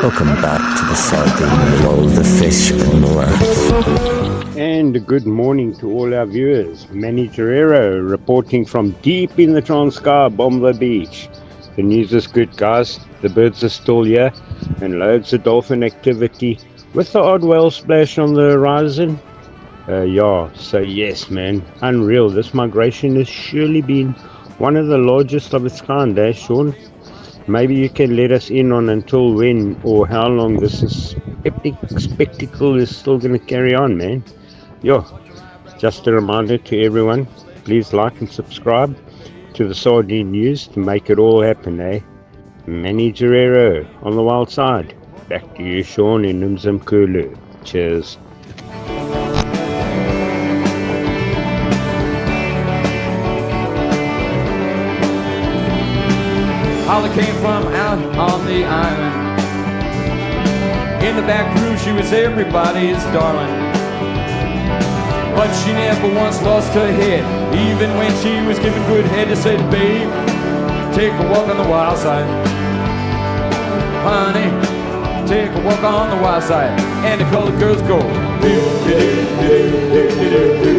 Welcome back to the Sardine world, the fish and the land. And good morning to all our viewers. Mannie Jorreiro reporting from deep in the Transkei Mbomvu Beach. The news is good, guys. The birds are still here and loads of dolphin activity with the odd whale splash on the horizon. So yes, man, unreal. This migration has surely been one of the largest of its kind, Sean? Maybe you can let us in on until when or how long this epic spectacle is still going to carry on, man. Just a reminder to everyone, please like and subscribe to the Sardine News to make it all happen, Mannie Joreiro on the wild side. Back to you, Sean, in umzimkulu. Cheers. Holly came from out on the island. In the back room she was everybody's darling, but she never once lost her head. Even when she was giving good head, she said, babe, take a walk on the wild side. Honey, take a walk on the wild side. And the colored girls go, do, do, do, do, do, do, do.